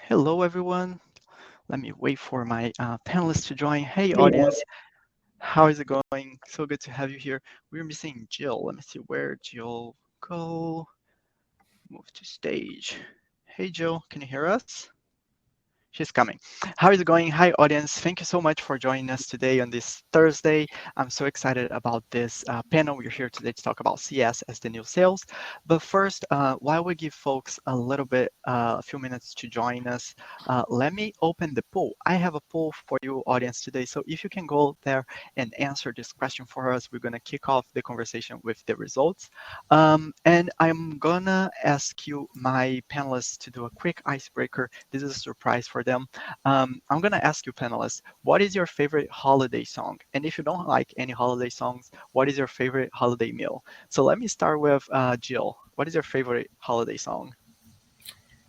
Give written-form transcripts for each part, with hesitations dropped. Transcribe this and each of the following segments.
Hello, everyone. Let me wait for my panelists to join. Hey, Hey, audience. How is it going? So good to have you here. We're missing Jill. Let me see where Jill go. Move to stage. Hey, Jill. Can you hear us? She's coming. How is it going? Hi, audience. Thank you so much for joining us today on this Thursday. I'm so excited about this panel. We're here today to talk about CS as the new sales. But first, while we give folks a little bit, a few minutes to join us, let me open the poll. I have a poll for you, audience, today. So if you can go there and answer this question for us, we're going to kick off the conversation with the results. And I'm gonna ask you, my panelists, to do a quick icebreaker. This is a surprise for them. I'm gonna ask you, panelists, what is your favorite holiday song? And if you don't like any holiday songs, what is your favorite holiday meal? So let me start with Jill. What is your favorite holiday song?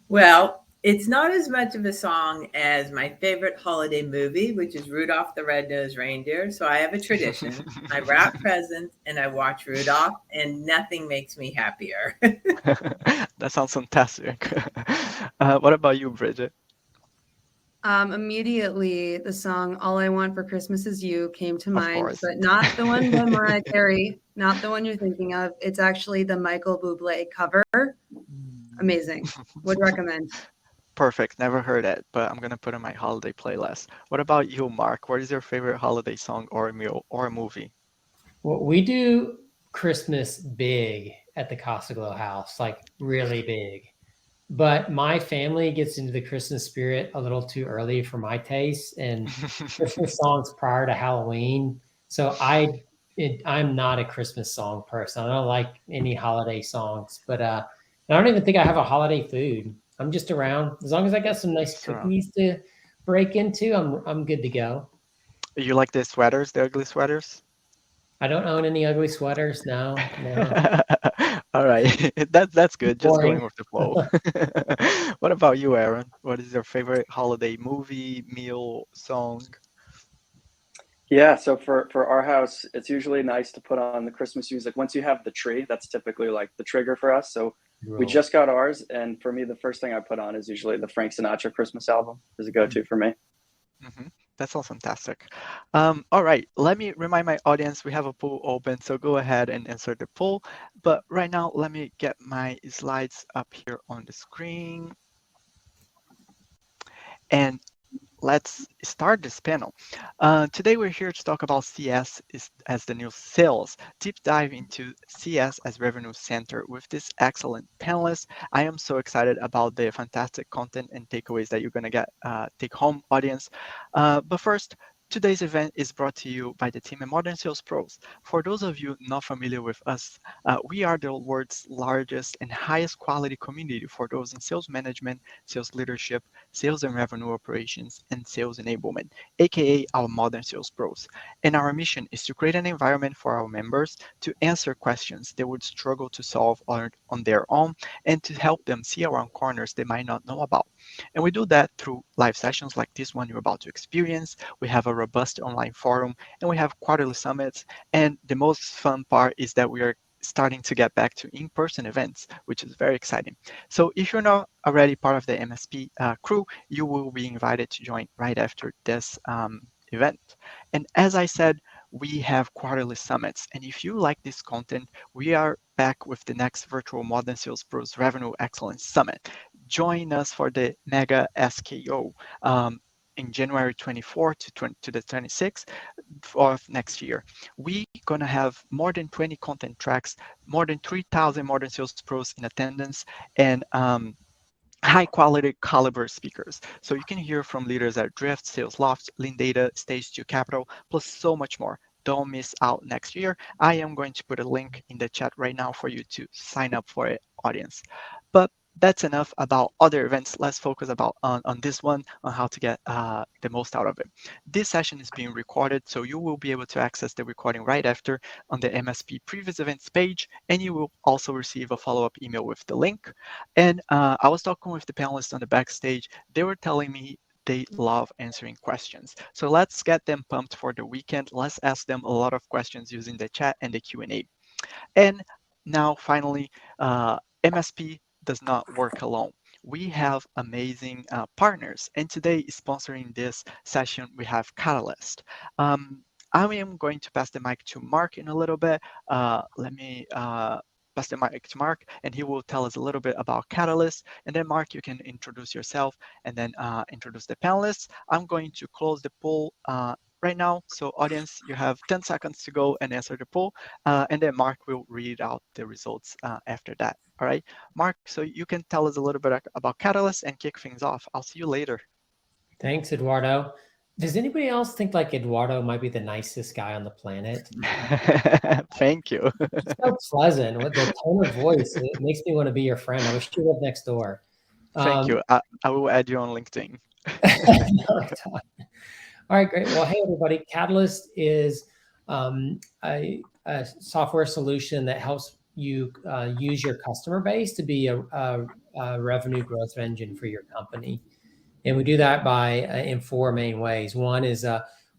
well, it's not as much of a song as my favorite holiday movie, which is Rudolph the Red-Nosed Reindeer. So I have a tradition. I wrap presents and I watch Rudolph, and nothing makes me happier. That sounds fantastic. What about you, Bridget? Immediately, the song "All I Want for Christmas Is You" came to Of mind, course. but not the one by Mariah Carey, not the one you're thinking of. It's actually the Michael Bublé cover. Amazing. Would recommend. Perfect. Never heard it, but I'm gonna put on my holiday playlist. What about you, Mark? What is your favorite holiday song or a meal or a movie? Well, we do Christmas big at the Casa Glow house, like really big. But my family gets into the Christmas spirit a little too early for my taste, and Christmas songs prior to Halloween. So I'm not a Christmas song person. I don't like any holiday songs, but I don't even think I have a holiday food. I'm just around as long as I got some nice So, cookies to break into. I'm good to go. you like the sweaters, the ugly sweaters? I don't own any ugly sweaters. No, no, All right, that's good. Just boring. going with the flow. What about you, Aaron? What is your favorite holiday movie, meal, song? Yeah, so for our house, it's usually nice to put on the Christmas music. Once you have the tree, that's typically like the trigger for us. So we Rule. just got ours, and for me, the first thing I put on is usually the Frank Sinatra Christmas album is a go-to for me. Hmm. That sounds fantastic. All right, let me remind my audience we have a poll open, so go ahead and answer the poll. But right now, let me get my slides up here on the screen. And let's start this panel. Today we're here to talk about CS as the new sales, deep dive into CS as revenue center with this excellent panelist. I am so excited about the fantastic content and takeaways that you're going to get take home, audience. But first, today's event is brought to you by the team at Modern Sales Pros. For those of you not familiar with us, we are the world's largest and highest quality community for those in sales management, sales leadership, sales and revenue operations, and sales enablement, aka our modern sales pros. And our mission is to create an environment for our members to answer questions they would struggle to solve on their own and to help them see around corners they might not know about. And we do that through live sessions like this one you're about to experience. We have a robust online forum and we have quarterly summits. And the most fun part is that we are starting to get back to in-person events, which is very exciting. So if you're not already part of the MSP crew, you will be invited to join right after this event. And as I said, we have quarterly summits. And if you like this content, we are back with the next virtual Modern Sales Pros Revenue Excellence Summit. Join us for the Mega SKO. In January 24 to the 26th of next year. We gonna have more than 20 content tracks, more than 3,000 modern sales pros in attendance, and high quality caliber speakers. So you can hear from leaders at Drift, Sales Loft, Lean Data, Stage 2 Capital, plus so much more. Don't miss out next year. I am going to put a link in the chat right now for you to sign up for it, audience. But that's enough about other events. Let's focus on this one, on how to get the most out of it. This session is being recorded, so you will be able to access the recording right after on the MSP previous events page, and you will also receive a follow-up email with the link. And I was talking with the panelists on the backstage. They were telling me they love answering questions. So let's get them pumped for the weekend. Let's ask them a lot of questions using the chat and the Q&A. And now, finally, MSP does not work alone. we have amazing partners. And today, sponsoring this session, we have Catalyst. I am going to pass the mic to Mark in a little bit. Let me pass the mic to Mark, and he will tell us a little bit about Catalyst. And then, Mark, you can introduce yourself and then introduce the panelists. I'm going to close the poll right now. So, audience, you have 10 seconds to go and answer the poll. And then Mark will read out the results after that. All right, Mark, so you can tell us a little bit about Catalyst and kick things off. I'll see you later. Thanks, Eduardo. Does anybody else think like Eduardo might be the nicest guy on the planet? Thank you. It's so pleasant with the tone of voice. It makes me want to be your friend. I wish you lived next door. Thank you. I will add you on LinkedIn. All right, great. Well, hey, everybody. Catalyst is a software solution that helps you use your customer base to be a revenue growth engine for your company. And we do that by in four main ways. One is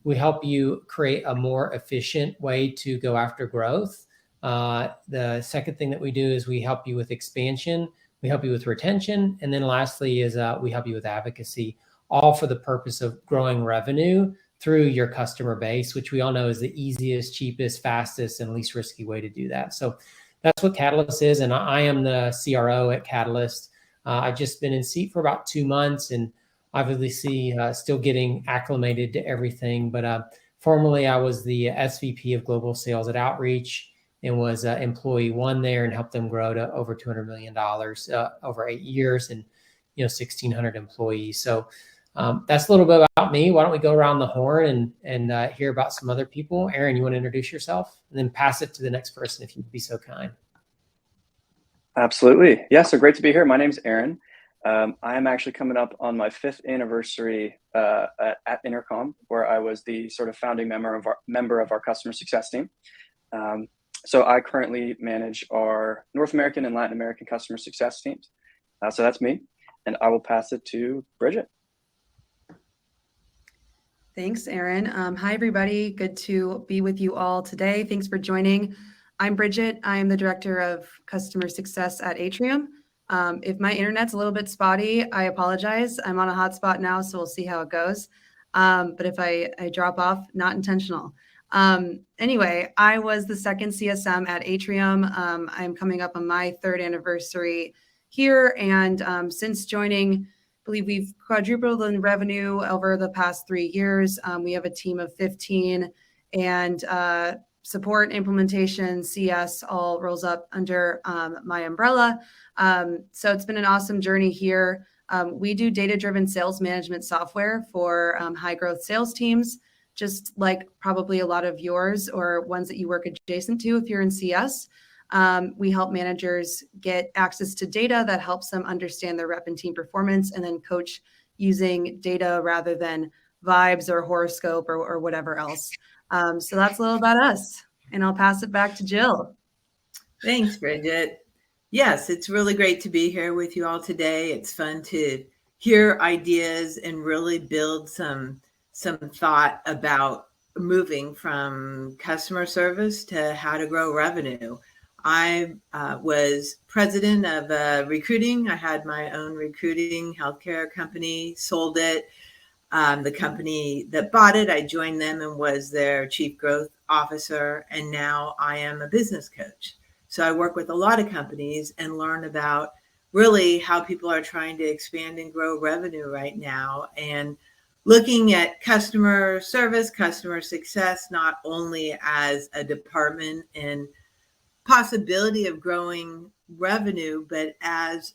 we help you create a more efficient way to go after growth. The second thing that we do is we help you with expansion. We help you with retention. And then lastly is we help you with advocacy, all for the purpose of growing revenue through your customer base, which we all know is the easiest, cheapest, fastest, and least risky way to do that. So that's what Catalyst is. And I am the CRO at Catalyst. I've just been in seat for about 2 months and obviously still getting acclimated to everything. But formerly, I was the SVP of Global Sales at Outreach and was employee one there and helped them grow to over $200 million over 8 years and 1,600 employees. So that's a little bit about me. Why don't we go around the horn and hear about some other people? Aaron, you want to introduce yourself and then pass it to the next person if you'd be so kind. Absolutely. Yeah, so great to be here. My name's Aaron. I am actually coming up on my 5th anniversary at Intercom, where I was the sort of founding member of our customer success team. So I currently manage our North American and Latin American customer success teams. So that's me, and I will pass it to Bridget. Thanks, Aaron. Hi, everybody. Good to be with you all today. Thanks for joining. I'm Bridget. I am the Director of Customer Success at Atrium. If my internet's a little bit spotty, I apologize. I'm on a hotspot now, so we'll see how it goes. But if I drop off, not intentional. Anyway, I was the second CSM at Atrium. I'm coming up on my 3rd anniversary here. And since joining, I believe we've quadrupled in revenue over the past 3 years. We have a team of 15 and support, implementation, CS all rolls up under my umbrella. So it's been an awesome journey here. We do data-driven sales management software for high growth sales teams, just like probably a lot of yours or ones that you work adjacent to if you're in CS. We help managers get access to data that helps them understand their rep and team performance and then coach using data rather than vibes or horoscope or whatever else. So that's a little about us. And I'll pass it back to Jill. Thanks, Bridget. Yes, it's really great to be here with you all today. It's fun to hear ideas and really build some thought about moving from customer service to how to grow revenue. I was president of recruiting. I had my own recruiting healthcare company, sold it. The company that bought it, I joined them and was their chief growth officer. And now I am a business coach. So I work with a lot of companies and learn about really how people are trying to expand and grow revenue right now. And looking at customer service, customer success, not only as a department and possibility of growing revenue, but as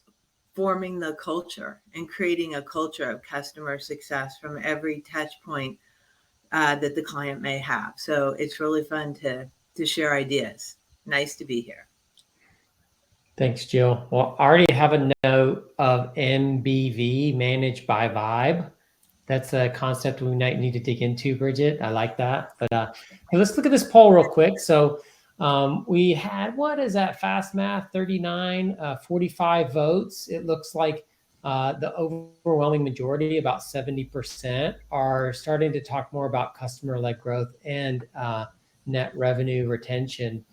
forming the culture and creating a culture of customer success from every touch point that the client may have. So it's really fun to share ideas. Nice to be here. Thanks, Jill. Well, I already have a note of MBV, managed by vibe. That's a concept we might need to dig into, Bridget. I like that. But hey, let's look at this poll real quick. So we had, what is that, fast math, 39, 45 votes. It looks like the overwhelming majority, about 70%, are starting to talk more about customer-led growth and net revenue retention.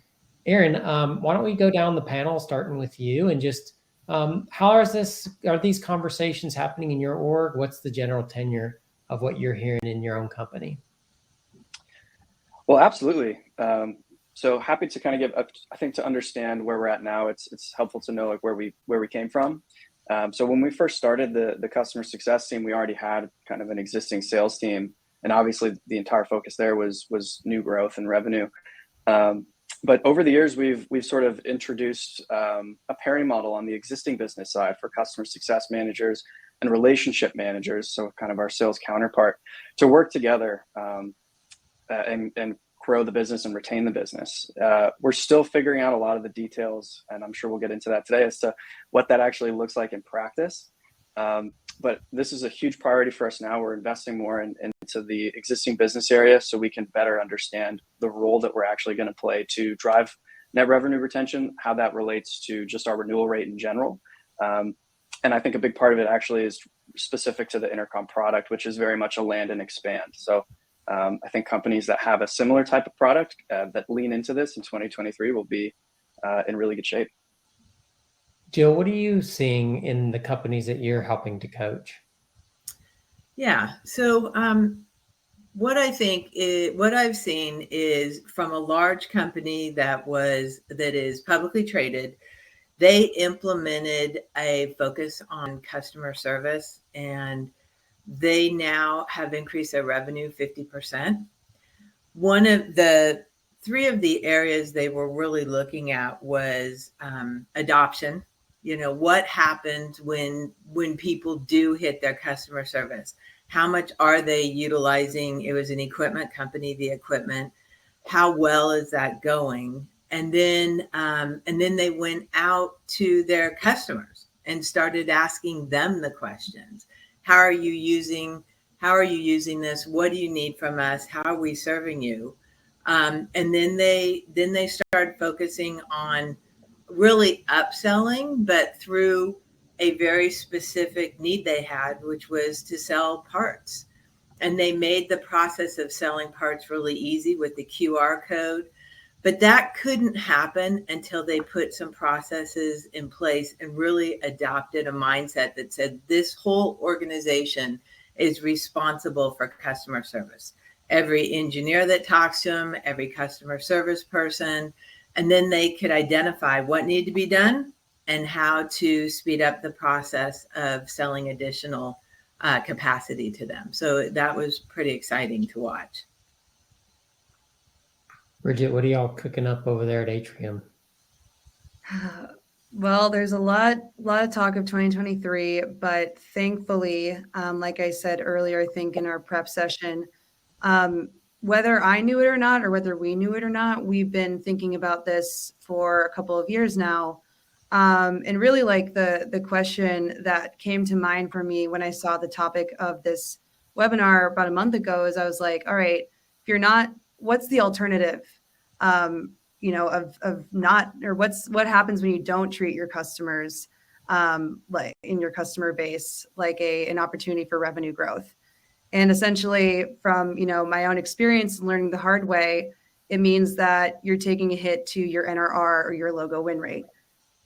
Aaron, why don't we go down the panel, starting with you, and just How are these conversations happening in your org? What's the general tenure of what you're hearing in your own company? Well, absolutely. So happy to kind of give up. I think to understand where we're at now, it's helpful to know like where we came from. So when we first started the customer success team, we already had kind of an existing sales team, and obviously the entire focus there was new growth and revenue. But over the years, we've sort of introduced a pairing model on the existing business side for customer success managers and relationship managers, so kind of our sales counterpart, to work together and grow the business and retain the business. We're still figuring out a lot of the details, and I'm sure we'll get into that today as to what that actually looks like in practice. But this is a huge priority for us now. We're investing more into the existing business area so we can better understand the role that we're actually going to play to drive net revenue retention, how that relates to just our renewal rate in general. And I think a big part of it actually is specific to the Intercom product, which is very much a land and expand. So I think companies that have a similar type of product that lean into this in 2023 will be in really good shape. Jill, what are you seeing in the companies that you're helping to coach? Yeah. So what I've seen is from a large company that is publicly traded, they implemented a focus on customer service, and they now have increased their revenue 50%. One of the three of the areas they were really looking at was adoption. What happens when people do hit their customer service? How much are they utilizing? It was an equipment company, the equipment. How well is that going? And then they went out to their customers and started asking them the questions. How are you using this? What do you need from us? How are we serving you? And then they started focusing on really upselling, but through a very specific need they had, which was to sell parts. And they made the process of selling parts really easy with the QR code. But that couldn't happen until they put some processes in place and really adopted a mindset that said this whole organization is responsible for customer service. Every engineer that talks to them, every customer service person, and then they could identify what needed to be done and how to speed up the process of selling additional capacity to them. So that was pretty exciting to watch. Bridget, what are y'all cooking up over there at Atrium? Well, there's a lot of talk of 2023, but thankfully, like I said earlier, I think in our prep session, whether I knew it or not, or whether we knew it or not, we've been thinking about this for a couple of years now. And really like the question that came to mind for me when I saw the topic of this webinar about a month ago is I was like, all right, if you're not, what's the alternative? Of not, or what happens when you don't treat your customers like in your customer base like an opportunity for revenue growth. And essentially from my own experience and learning the hard way, it means that you're taking a hit to your NRR or your logo win rate.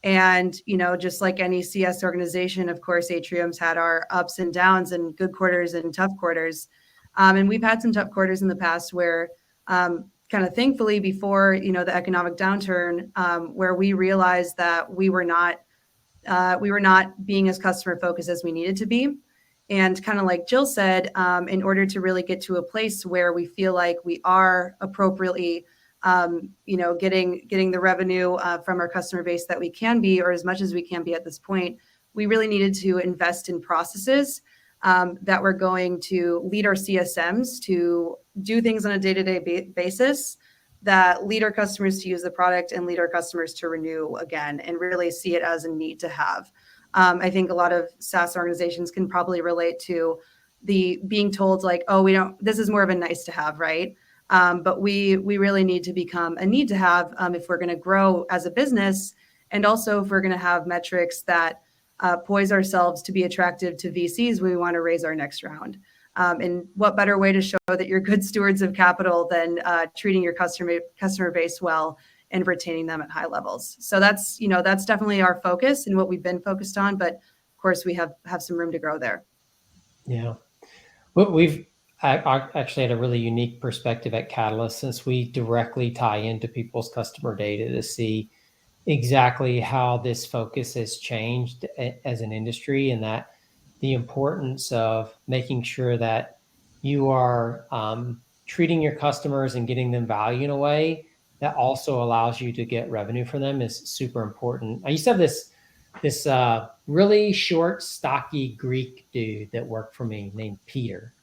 And just like any CS organization, of course, Atrium's had our ups and downs and good quarters and tough quarters. And we've had some tough quarters in the past where kind of thankfully before, the economic downturn, where we realized that we were not being as customer focused as we needed to be. And kind of like Jill said, in order to really get to a place where we feel like we are appropriately, getting the revenue from our customer base that we can be, or as much as we can be at this point, we really needed to invest in processes that were going to lead our CSMs to do things on a day-to-day basis that lead our customers to use the product and lead our customers to renew again and really see it as a need to have. I think a lot of SaaS organizations can probably relate to the being told like, oh, this is more of a nice to have, right? But we really need to become a need to have if we're going to grow as a business, and also if we're going to have metrics that poise ourselves to be attractive to VCs when we want to raise our next round. And what better way to show that you're good stewards of capital than treating your customer base well and retaining them at high levels. So that's, that's definitely our focus and what we've been focused on. But of course, we have some room to grow there. Yeah. Well, we've actually had a really unique perspective at Catalyst, since we directly tie into people's customer data to see exactly how this focus has changed as an industry, and that the importance of making sure that you are treating your customers and getting them value in a way that also allows you to get revenue from them is super important. I used to have this really short, stocky Greek dude that worked for me named Peter.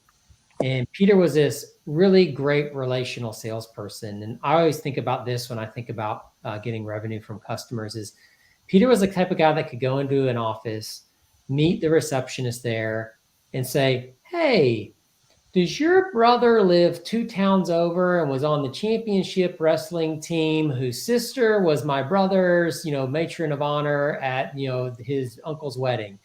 And Peter was this really great relational salesperson. And I always think about this when I think about getting revenue from customers is Peter was the type of guy that could go into an office, meet the receptionist there and say, "Hey, does your brother live 2 towns over and was on the championship wrestling team whose sister was my brother's, matron of honor at, his uncle's wedding?"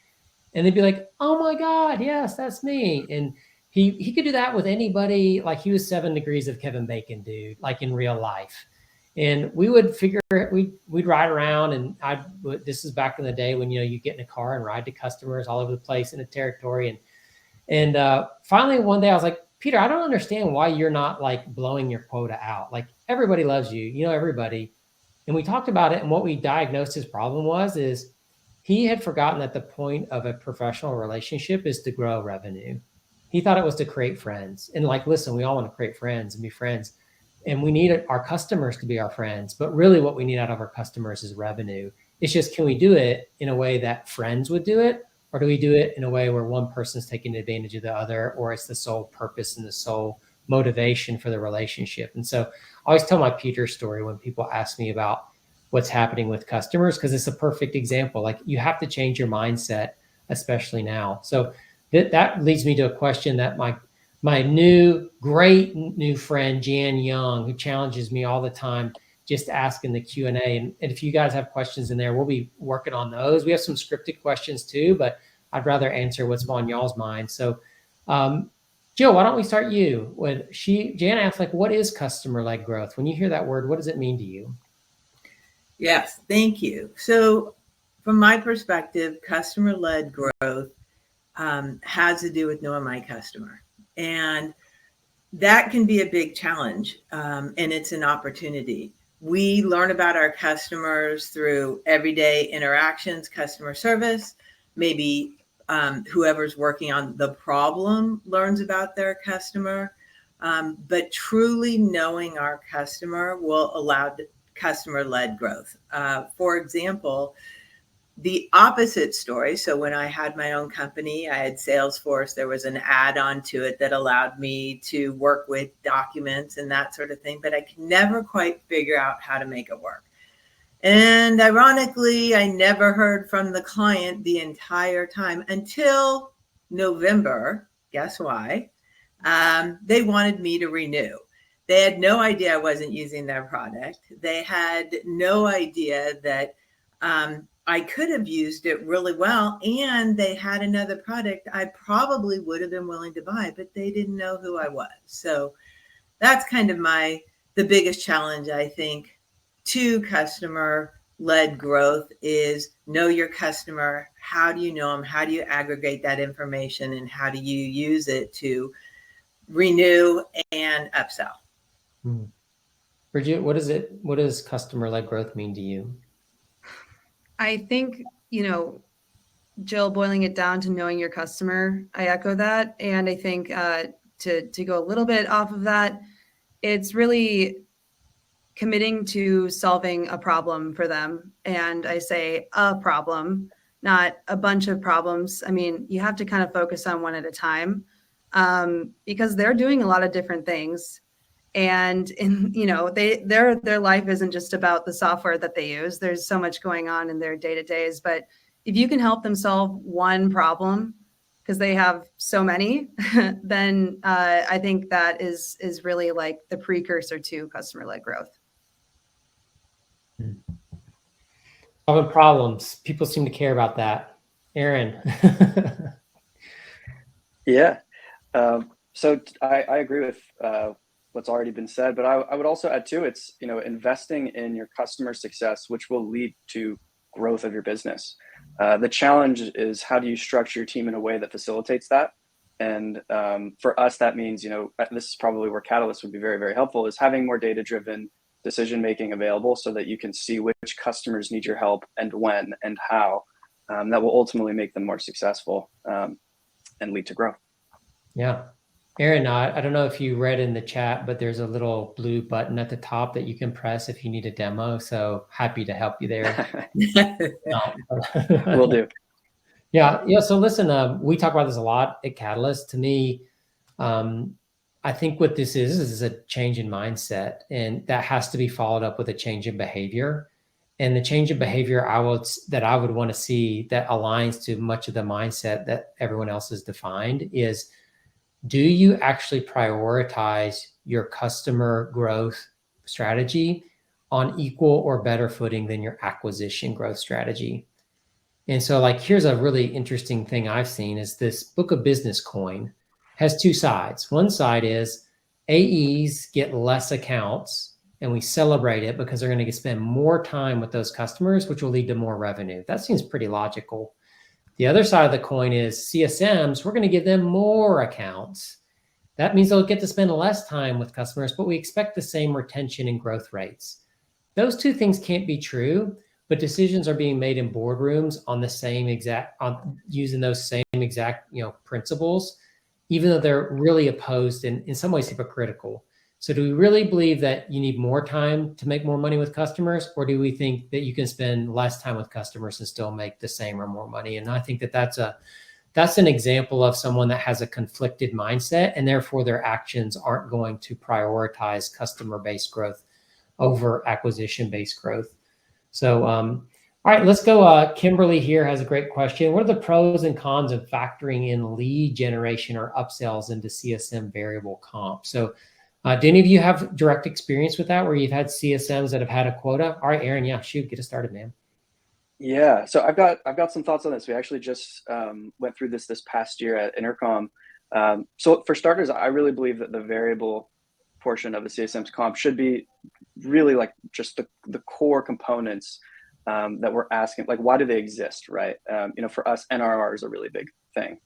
And they'd be like, "Oh my God, yes, that's me." And he could do that with anybody. Like, he was 7 degrees of Kevin Bacon, dude, like in real life. And we would we'd ride around, and this is back in the day when, you get in a car and ride to customers all over the place in a territory. And finally one day I was like, "Peter, I don't understand why you're not like blowing your quota out. Like, everybody loves you, everybody." And we talked about it, and what we diagnosed his problem is he had forgotten that the point of a professional relationship is to grow revenue. He thought it was to create friends. And like, listen, we all want to create friends and be friends. And we need our customers to be our friends. But really what we need out of our customers is revenue. It's just, can we do it in a way that friends would do it? Or do we do it in a way where one person's taking advantage of the other, or it's the sole purpose and the sole motivation for the relationship? And so I always tell my Peter story when people ask me about what's happening with customers, because it's a perfect example. Like, you have to change your mindset, especially now. So that leads me to a question that my great new friend Jan Young, who challenges me all the time, just ask in the Q&A. And if you guys have questions in there, we'll be working on those. We have some scripted questions too, but I'd rather answer what's on y'all's mind. So Jill, why don't we start you? Jan asked, like, what is customer-led growth? When you hear that word, what does it mean to you? Yes, thank you. So from my perspective, customer-led growth has to do with knowing my customer. And that can be a big challenge, and it's an opportunity. We learn about our customers through everyday interactions, customer service. Maybe whoever's working on the problem learns about their customer. But truly knowing our customer will allow customer-led growth. For example, the opposite story. So when I had my own company, I had Salesforce. There was an add-on to it that allowed me to work with documents and that sort of thing, but I could never quite figure out how to make it work. And ironically, I never heard from the client the entire time until November. Guess why? They wanted me to renew. They had no idea I wasn't using their product. They had no idea that I could have used it really well, and they had another product I probably would have been willing to buy, but they didn't know who I was. So that's kind of the biggest challenge, I think, to customer-led growth is know your customer. How do you know them? How do you aggregate that information, and how do you use it to renew and upsell? Bridget, what does customer-led growth mean to you? I think, Jill, boiling it down to knowing your customer, I echo that. And I think to go a little bit off of that, it's really committing to solving a problem for them. And I say a problem, not a bunch of problems. I mean, you have to kind of focus on one at a time because they're doing a lot of different things. And their life isn't just about the software that they use. There's so much going on in their day-to-days. But if you can help them solve one problem, because they have so many, then I think that is really like the precursor to customer-led growth. Solving problems. People seem to care about that. Aaron. Yeah. So I agree with what's already been said, but I would also add too, it's, investing in your customer success, which will lead to growth of your business. The challenge is, how do you structure your team in a way that facilitates that? And for us, that means, this is probably where Catalyst would be very, very helpful, is having more data-driven decision making available so that you can see which customers need your help and when and how. That will ultimately make them more successful and lead to growth. Yeah. Aaron, I don't know if you read in the chat, but there's a little blue button at the top that you can press if you need a demo. So happy to help you there. Will do. Yeah. So listen, we talk about this a lot at Catalyst. To me, I think what this is a change in mindset, and that has to be followed up with a change in behavior. And the change in behavior that I would want to see that aligns to much of the mindset that everyone else has defined is, do you actually prioritize your customer growth strategy on equal or better footing than your acquisition growth strategy? And so, here's a really interesting thing I've seen is this Book of Business coin has two sides. One side is AEs get less accounts, and we celebrate it because they're going to spend more time with those customers, which will lead to more revenue. That seems pretty logical. The other side of the coin is CSMs, we're going to give them more accounts. That means they'll get to spend less time with customers, but we expect the same retention and growth rates. Those two things can't be true, but decisions are being made in boardrooms on the same exact, using those same exact, principles, even though they're really opposed and in some ways hypocritical. So do we really believe that you need more time to make more money with customers, or do we think that you can spend less time with customers and still make the same or more money? And I think that that's an example of someone that has a conflicted mindset, and therefore their actions aren't going to prioritize customer-based growth over acquisition-based growth. So, all right, let's go. Kimberly here has a great question. What are the pros and cons of factoring in lead generation or upsells into CSM variable comp? So, do any of you have direct experience with that, where you've had CSMs that have had a quota? All right, Aaron, yeah, shoot, get us started, man. Yeah, so I've got some thoughts on this. We actually just went through this past year at Intercom. So for starters, I really believe that the variable portion of the CSM's comp should be really just the core components that we're asking, why do they exist, right? For us, NRR is a really big thing.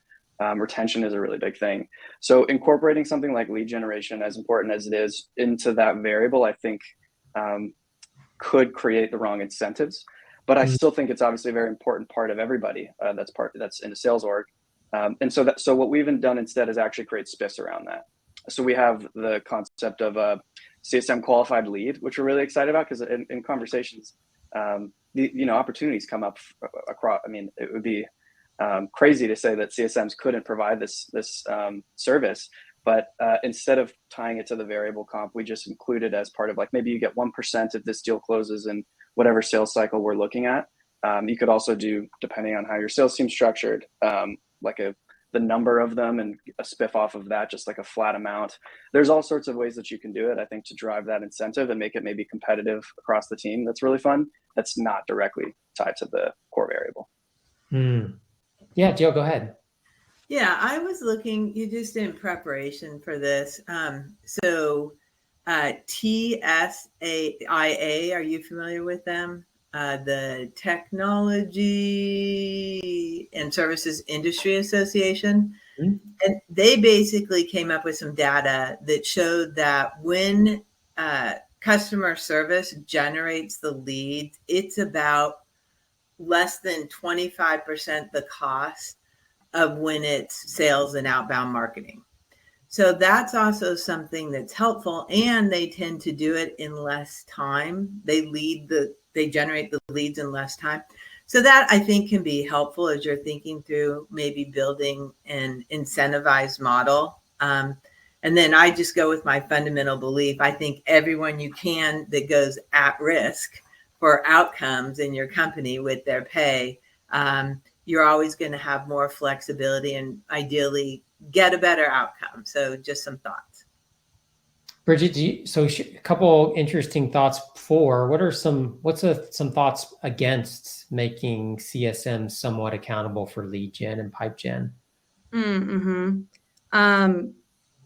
Retention is a really big thing. So incorporating something like lead generation, as important as it is, into that variable, I think could create the wrong incentives. But I still think it's obviously a very important part of everybody that's in a sales org. And so what we've done instead is actually create spiffs around that. So we have the concept of a CSM qualified lead, which we're really excited about, because in conversations, opportunities come up across. I mean, it would be crazy to say that CSMs couldn't provide this service, but instead of tying it to the variable comp, we just include it as part of maybe you get 1% if this deal closes in whatever sales cycle we're looking at. You could also do, depending on how your sales team's structured, the number of them and a spiff off of that, just a flat amount. There's all sorts of ways that you can do it, I think, to drive that incentive and make it maybe competitive across the team. That's really fun. That's not directly tied to the core variable. Yeah, Jill, go ahead. Yeah, I was looking, just in preparation for this. So TSAIA, are you familiar with them? The Technology and Services Industry Association. Mm-hmm. And they basically came up with some data that showed that when customer service generates the lead, it's about less than 25% the cost of when it's sales and outbound marketing. So that's also something that's helpful, and they tend to do it in less time. They generate the leads in less time. So that, I think, can be helpful as you're thinking through maybe building an incentivized model. And then I just go with my fundamental belief. I think everyone you can that goes at risk for outcomes in your company with their pay, you're always going to have more flexibility and ideally get a better outcome. So just some thoughts. Bridget, a couple interesting thoughts what's some thoughts against making CSM somewhat accountable for lead gen and pipe gen?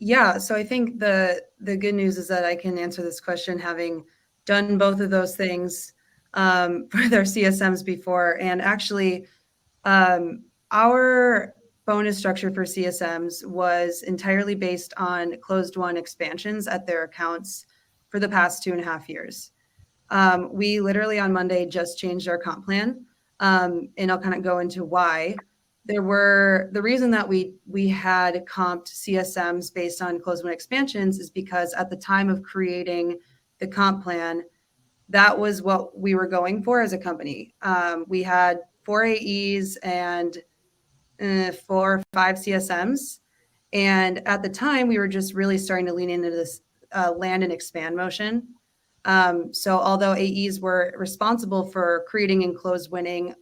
Yeah, so I think the good news is that I can answer this question having done both of those things for their CSMs before. And actually, our bonus structure for CSMs was entirely based on closed won expansions at their accounts for the past 2.5 years. We literally on Monday just changed our comp plan, and I'll kind of go into why. The reason that we had comped CSMs based on closed win expansions is because at the time of creating the comp plan, that was what we were going for as a company. We had 4 AEs and 4 or 5 CSMs. And at the time, we were just really starting to lean into this land and expand motion. So although AEs were responsible for creating and close winning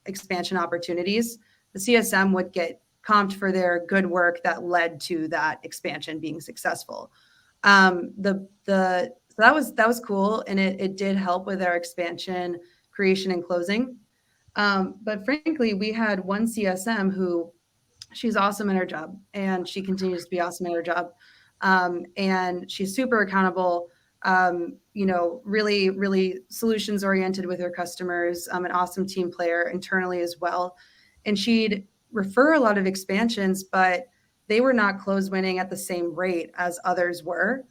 expansion opportunities, the CSM would get comped for their good work that led to that expansion being successful. So that was cool, and it did help with our expansion, creation, and closing. But frankly, we had one CSM who she's awesome in her job, and she continues to be awesome in her job. And she's super accountable, really, really solutions oriented with her customers, an awesome team player internally as well. And she'd refer a lot of expansions, but they were not close winning at the same rate as others were.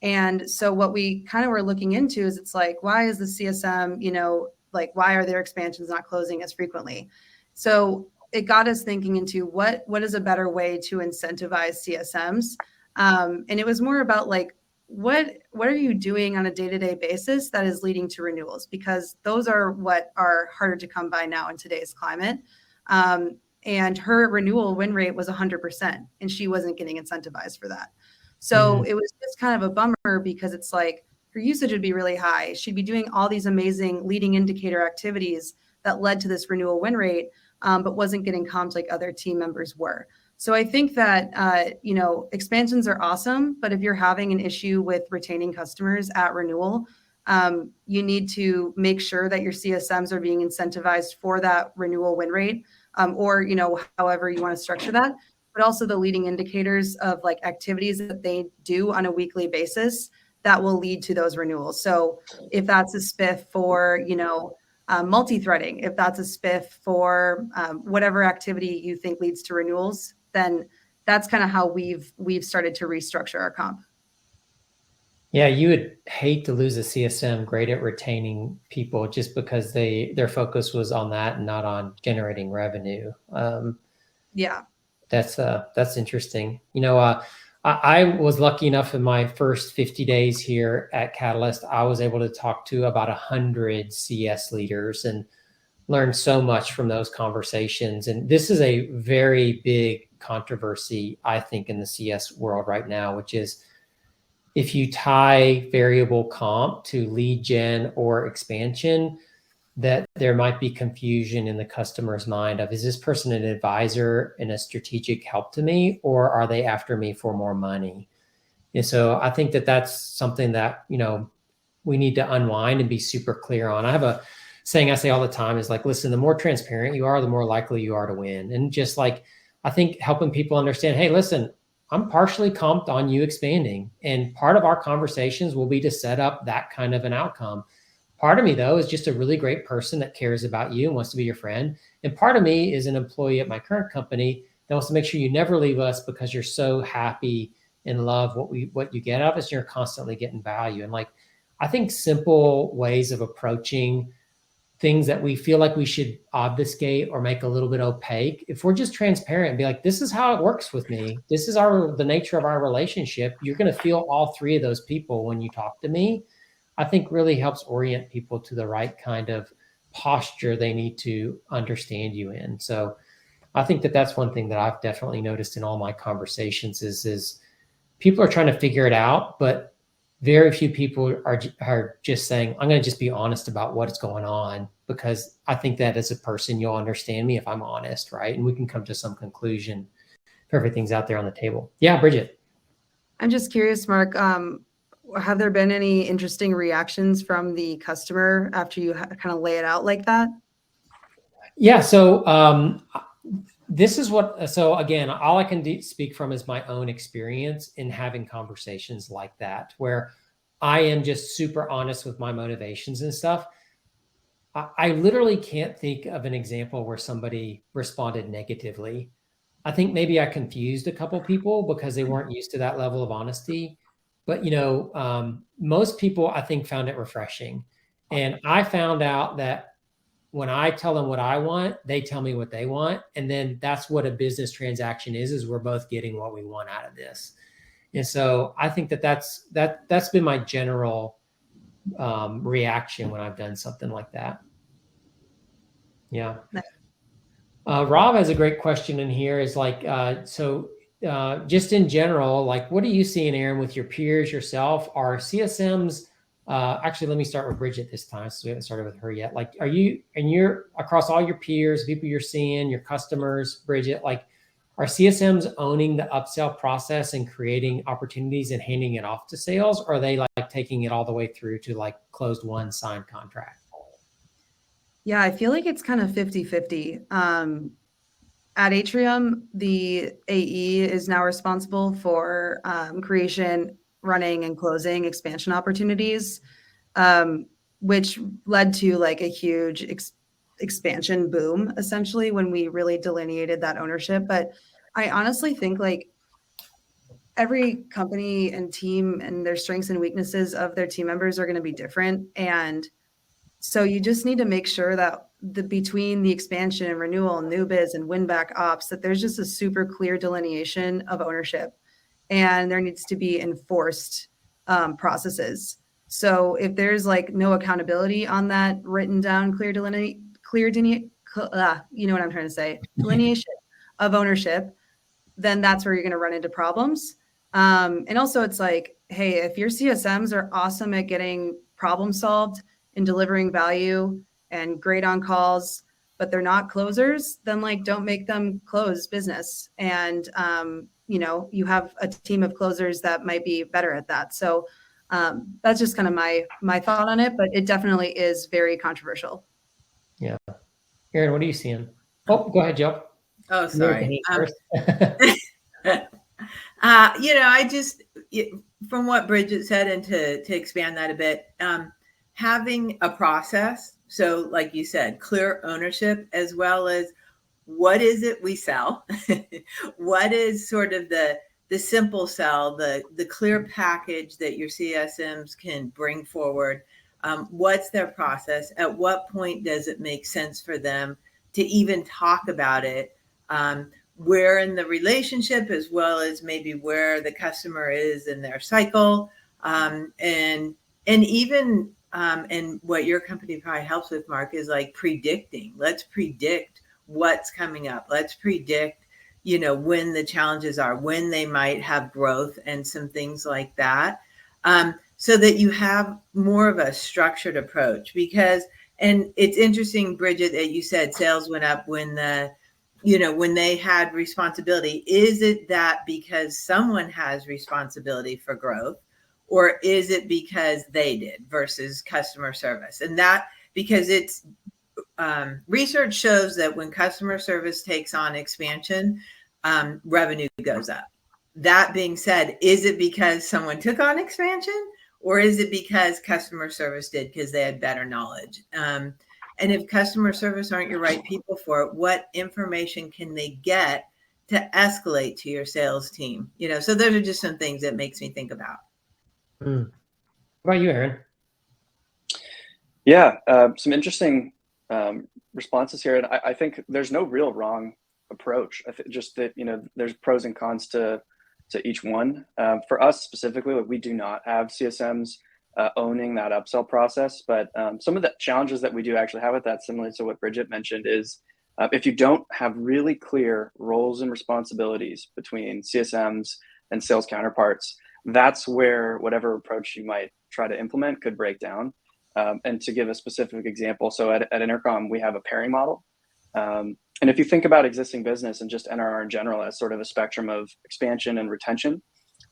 And so what we kind of were looking into is it's like, why is the CSM, like why are their expansions not closing as frequently? So it got us thinking into what is a better way to incentivize CSMs. And it was more about like, what are you doing on a day-to-day basis that is leading to renewals? Because those are what are harder to come by now in today's climate. And her renewal win rate was 100%, and she wasn't getting incentivized for that. So it was just kind of a bummer because it's like her usage would be really high. She'd be doing all these amazing leading indicator activities that led to this renewal win rate, but wasn't getting comped like other team members were. So I think that, expansions are awesome, but if you're having an issue with retaining customers at renewal, you need to make sure that your CSMs are being incentivized for that renewal win rate, or, however you want to structure that, but also the leading indicators of like activities that they do on a weekly basis that will lead to those renewals. So if that's a spiff for, multi-threading, if that's a spiff for whatever activity you think leads to renewals, then that's kind of how we've started to restructure our comp. Yeah, you would hate to lose a CSM great at retaining people just because their focus was on that and not on generating revenue. Yeah. That's interesting. I was lucky enough in my first 50 days here at Catalyst, I was able to talk to about 100 CS leaders and learn so much from those conversations. And this is a very big controversy, I think, in the CS world right now, which is if you tie variable comp to lead gen or expansion, that there might be confusion in the customer's mind of, is this person an advisor and a strategic help to me, or are they after me for more money? And so I think that that's something that, we need to unwind and be super clear on. I have a saying I say all the time is like, listen, the more transparent you are, the more likely you are to win. And just like, I think helping people understand, hey, listen, I'm partially comped on you expanding. And part of our conversations will be to set up that kind of an outcome. Part of me, though, is just a really great person that cares about you and wants to be your friend. And part of me is an employee at my current company that wants to make sure you never leave us because you're so happy and love what you get out of us. And you're constantly getting value. And like, I think simple ways of approaching things that we feel like we should obfuscate or make a little bit opaque, if we're just transparent and be like, this is how it works with me, this is the nature of our relationship, you're going to feel all three of those people when you talk to me, I think really helps orient people to the right kind of posture they need to understand you in. So I think that that's one thing that I've definitely noticed in all my conversations is people are trying to figure it out, but very few people are just saying, I'm going to just be honest about what's going on, because I think that as a person, you'll understand me if I'm honest, right? And we can come to some conclusion if everything's out there on the table. Yeah, Bridget. I'm just curious, Mark, have there been any interesting reactions from the customer after you kind of lay it out like that? Yeah, so This is what, so again, all I can speak from is my own experience in having conversations like that, where I am just super honest with my motivations and stuff. I literally can't think of an example where somebody responded negatively. I think maybe I confused a couple people because they weren't used to that level of honesty. But most people I think found it refreshing, and I found out that when I tell them what I want, they tell me what they want, and then that's what a business transaction is we're both getting what we want out of this. And so I think that's been my general reaction when I've done something like that. Yeah. Rob has a great question in here. Is like, just in general, like, what are you seeing, Aaron, with your peers, yourself? Are CSMs? Actually, let me start with Bridget this time, so we haven't started with her yet. Like, are you, and you're across all your peers, people you're seeing, your customers, Bridget, like, are CSMs owning the upsell process and creating opportunities and handing it off to sales? Or are they like taking it all the way through to like closed one signed contract? Yeah, I feel like it's kind of 50-50. At Atrium, the AE is now responsible for creation, running, and closing expansion opportunities, which led to like a huge expansion boom, essentially, when we really delineated that ownership. But I honestly think like every company and team and their strengths and weaknesses of their team members are going to be different. And so you just need to make sure that between the expansion and renewal and new biz and win back ops, that there's just a super clear delineation of ownership, and there needs to be enforced processes. So if there's like no accountability on that written down clear you know what I'm trying to say, delineation of ownership, then that's where you're going to run into problems. And also it's like, hey, if your CSMs are awesome at getting problem solved and delivering value and great on calls, but they're not closers, then like don't make them close business. And you have a team of closers that might be better at that. So that's just kind of my thought on it, but it definitely is very controversial. Yeah. Aaron, what are you seeing? Oh, go ahead, Joe. Oh, sorry. I just, from what Bridget said, and to expand that a bit, having a process. So like you said, clear ownership, as well as what is it we sell? What is sort of the simple sell, the clear package that your CSMs can bring forward? What's their process? At what point does it make sense for them to even talk about it? Where in the relationship, as well as maybe where the customer is in their cycle, and even and what your company probably helps with, Mark, is like predicting. Let's predict what's coming up. Let's predict, when the challenges are, when they might have growth and some things like that, so that you have more of a structured approach. Because, and it's interesting, Bridget, that you said sales went up when when they had responsibility. Is it that because someone has responsibility for growth, or is it because they did versus customer service? And that, because it's research shows that when customer service takes on expansion, revenue goes up. That being said, is it because someone took on expansion, or is it because customer service did because they had better knowledge? And if customer service aren't your right people for it, what information can they get to escalate to your sales team? So those are just some things that makes me think about. What about you, Aaron? Yeah, some interesting responses here. And I think there's no real wrong approach. I think just that, there's pros and cons to each one. For us specifically, we do not have CSMs owning that upsell process, but some of the challenges that we do actually have with that, similar to what Bridget mentioned, is if you don't have really clear roles and responsibilities between CSMs and sales counterparts, that's where whatever approach you might try to implement could break down. And to give a specific example, so at Intercom, we have a pairing model. And if you think about existing business and just NRR in general as sort of a spectrum of expansion and retention,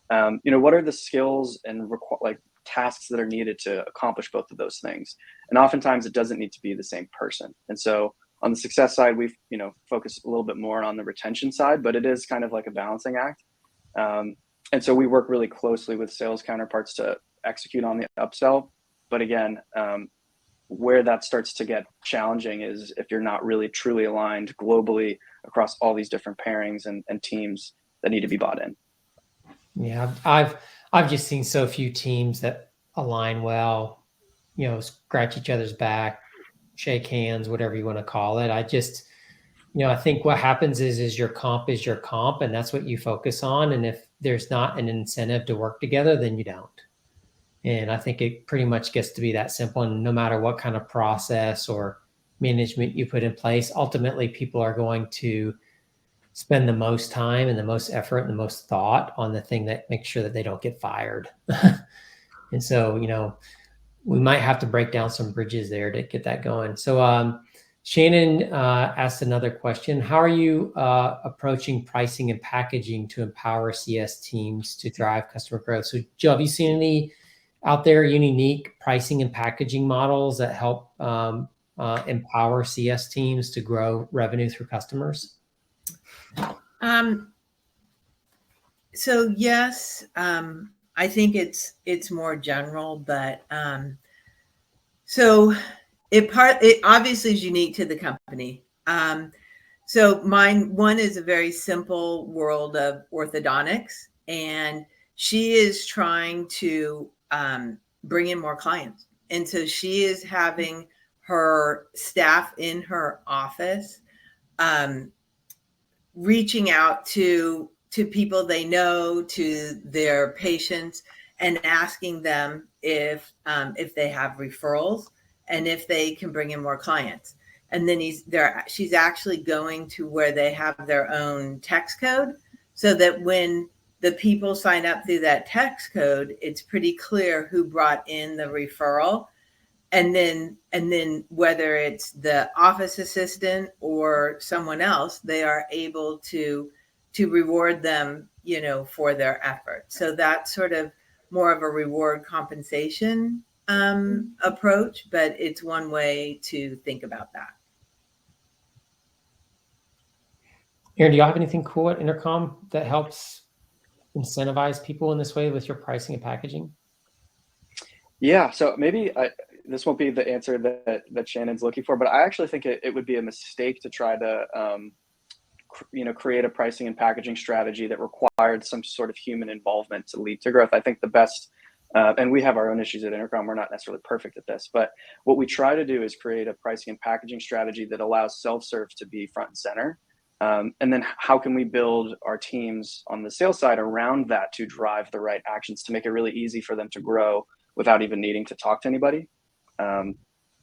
what are the skills and tasks that are needed to accomplish both of those things? And oftentimes it doesn't need to be the same person. And so On the success side, we've focused a little bit more on the retention side, but it is kind of like a balancing act. And so we work really closely with sales counterparts to execute on the upsell. But again, where that starts to get challenging is if you're not really truly aligned globally across all these different pairings and teams that need to be bought in. Yeah, I've just seen so few teams that align well, scratch each other's back, shake hands, whatever you want to call it. I think what happens is your comp is your comp, and that's what you focus on. And if there's not an incentive to work together, then you don't. And I think it pretty much gets to be that simple. And no matter what kind of process or management you put in place, ultimately people are going to spend the most time and the most effort and the most thought on the thing that makes sure that they don't get fired. And so, we might have to break down some bridges there to get that going. So Shannon asked another question. How are you approaching pricing and packaging to empower CS teams to drive customer growth? So Joe, have you seen any out there unique pricing and packaging models that help empower CS teams to grow revenue through customers? So yes, I think it's more general, but so it obviously is unique to the company. So one is a very simple world of orthodontics, and she is trying to bring in more clients. And so she is having her staff in her office reaching out to people they know, to their patients, and asking them if they have referrals and if they can bring in more clients. And then she's actually going to where they have their own text code, so that when the people sign up through that text code, it's pretty clear who brought in the referral. And then whether it's the office assistant or someone else, they are able to reward them, for their effort. So that's sort of more of a reward compensation approach, but it's one way to think about that. Aaron, do you have anything cool at Intercom that helps incentivize people in this way with your pricing and packaging? Yeah, so maybe this won't be the answer that Shannon's looking for, but I actually think it would be a mistake to try to create a pricing and packaging strategy that required some sort of human involvement to lead to growth. I think the best, and we have our own issues at Intercom, we're not necessarily perfect at this, but what we try to do is create a pricing and packaging strategy that allows self-serve to be front and center. And then how can we build our teams on the sales side around that to drive the right actions to make it really easy for them to grow without even needing to talk to anybody.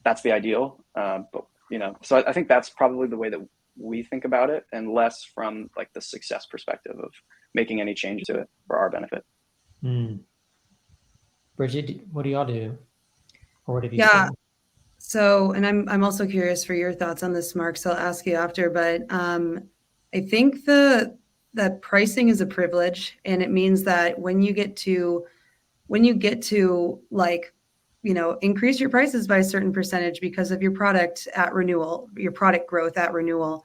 That's the ideal. But so I think that's probably the way that we think about it, and less from like the success perspective of making any change to it for our benefit. Bridget, what do y'all do? Or what have you Yeah. seen? So, and I'm also curious for your thoughts on this, Mark, so I'll ask you after, but I think that pricing is a privilege, and it means that when you get to like, increase your prices by a certain percentage because of your product at renewal, your product growth at renewal,